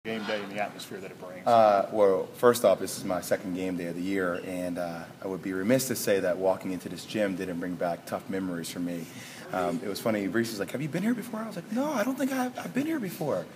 game day and the atmosphere that it brings? Well, first off, this is my second game day of the year, and I would be remiss to say that walking into this gym didn't bring back tough memories for me. It was funny, Reese was like, "Have you been here before?" I was like, "No, I don't think I've been here before."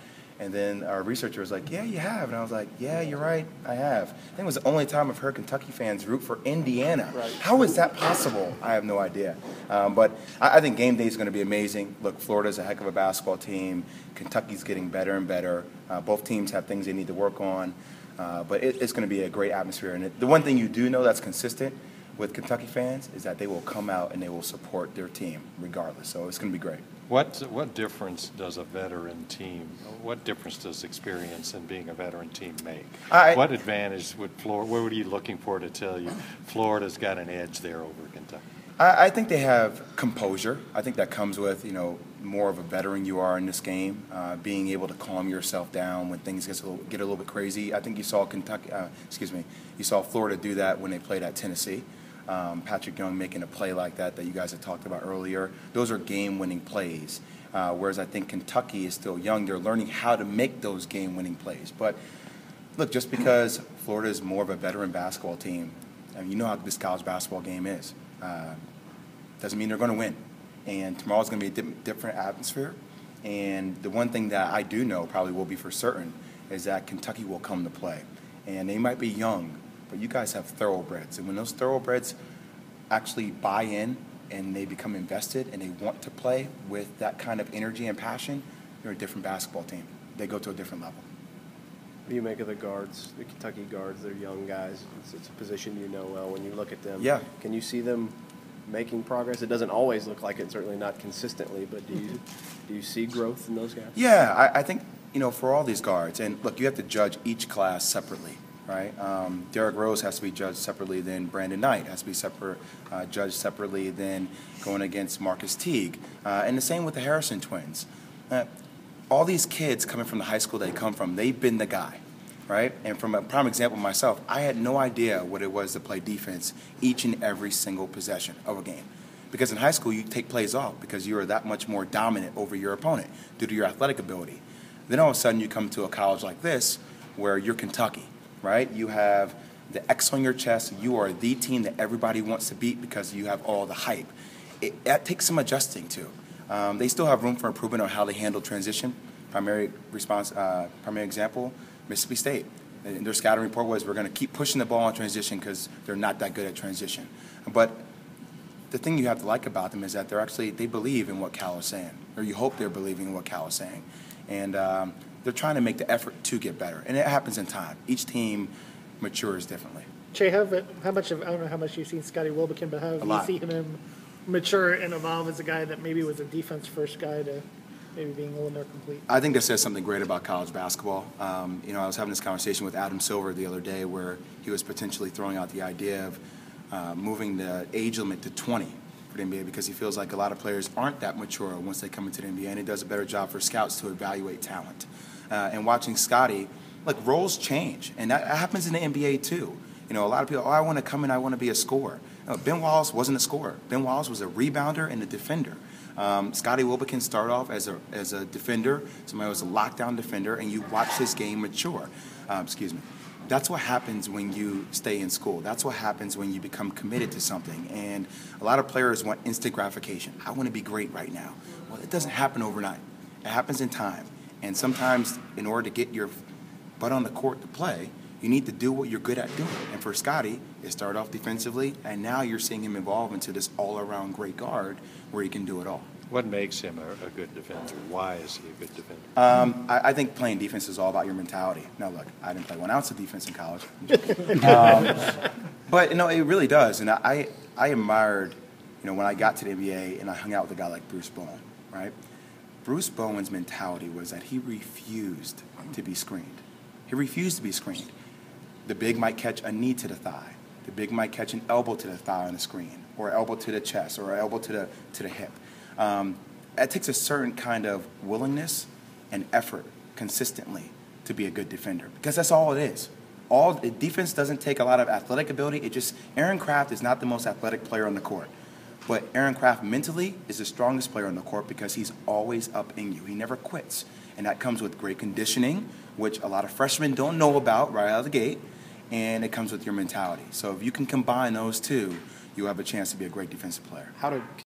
And then our researcher was like, "Yeah, you have." And I was like, "Yeah, you're right, I have." I think it was the only time I've heard Kentucky fans root for Indiana. Right. How is that possible? I have no idea. But I think game day is going to be amazing. Look, Florida's a heck of a basketball team. Kentucky's getting better and better. Both teams have things they need to work on. But it's going to be a great atmosphere. And the one thing you do know that's consistent with Kentucky fans is that they will come out and they will support their team regardless. So it's going to be great. What difference does a veteran team, what difference does experience in being a veteran team make? What advantage would Florida, what were you looking for to tell you Florida's got an edge there over Kentucky? I think they have composure. I think that comes with, more of a veteran you are in this game, being able to calm yourself down when things get a little bit crazy. I think you saw you saw Florida do that when they played at Tennessee. Patrick Young making a play like that you guys had talked about earlier. Those are game-winning plays. Whereas I think Kentucky is still young. They're learning how to make those game-winning plays. But look, just because Florida is more of a veteran basketball team, I mean, you know how this college basketball game is. Doesn't mean they're going to win. And tomorrow's going to be a different atmosphere. And the one thing that I do know probably will be for certain is that Kentucky will come to play. And they might be young, but you guys have thoroughbreds. And when those thoroughbreds actually buy in and they become invested and they want to play with that kind of energy and passion, they're a different basketball team. They go to a different level. What do you make of the guards, the Kentucky guards? They're young guys. It's a position you know well. When you look at them, yeah. Can you see them making progress? It doesn't always look like it, certainly not consistently, but do you see growth in those guys? Yeah, I think, for all these guards, and look, you have to judge each class separately. Right, Derrick Rose has to be judged separately than Brandon Knight has to be judged separately than going against Marcus Teague, and the same with the Harrison twins. All these kids coming from the high school they come from, they've been the guy, right? And from a prime example myself, I had no idea what it was to play defense each and every single possession of a game. Because in high school, you take plays off because you are that much more dominant over your opponent due to your athletic ability. Then all of a sudden you come to a college like this where you're Kentucky. Right? You have the X on your chest. You are the team that everybody wants to beat because you have all the hype. That takes some adjusting to. They still have room for improvement on how they handle transition. Primary example, Mississippi State. And their scouting report was we're going to keep pushing the ball on transition because they're not that good at transition. But the thing you have to like about them is that they believe in what Cal is saying, or you hope they're believing in what Cal is saying. And they're trying to make the effort to get better, and it happens in time. Each team matures differently. Jay, I don't know how much you've seen Scotty Wilbekin, but how have you seen him mature and evolve as a guy that maybe was a defense-first guy to maybe being a little more complete? I think that says something great about college basketball. I was having this conversation with Adam Silver the other day where he was potentially throwing out the idea of moving the age limit to 20 for the NBA because he feels like a lot of players aren't that mature once they come into the NBA, and it does a better job for scouts to evaluate talent. And watching Scotty, roles change, and that happens in the NBA too. A lot of people, I want to come in, I want to be a scorer. No, Ben Wallace wasn't a scorer. Ben Wallace was a rebounder and a defender. Scotty Wilbekin started off as a defender, somebody who was a lockdown defender, and you watch his game mature. That's what happens when you stay in school. That's what happens when you become committed to something. And a lot of players want instant gratification. I want to be great right now. Well, it doesn't happen overnight. It happens in time. And sometimes in order to get your butt on the court to play, you need to do what you're good at doing. And for Scotty, it started off defensively, and now you're seeing him evolve into this all-around great guard where he can do it all. What makes him a good defender? Why is he a good defender? I think playing defense is all about your mentality. Now, look, I didn't play 1 ounce of defense in college. But, it really does. And I admired, when I got to the NBA and I hung out with a guy like Bruce Bowen, right? Bruce Bowen's mentality was that he refused to be screened. He refused to be screened. The big might catch a knee to the thigh. The big might catch an elbow to the thigh on the screen, or elbow to the chest, or elbow to the hip. It takes a certain kind of willingness and effort consistently to be a good defender, because that's all it is. Defense doesn't take a lot of athletic ability. Aaron Craft is not the most athletic player on the court. But Aaron Craft mentally is the strongest player on the court because he's always up in you. He never quits. And that comes with great conditioning, which a lot of freshmen don't know about right out of the gate, and it comes with your mentality. So if you can combine those two, you have a chance to be a great defensive player. How do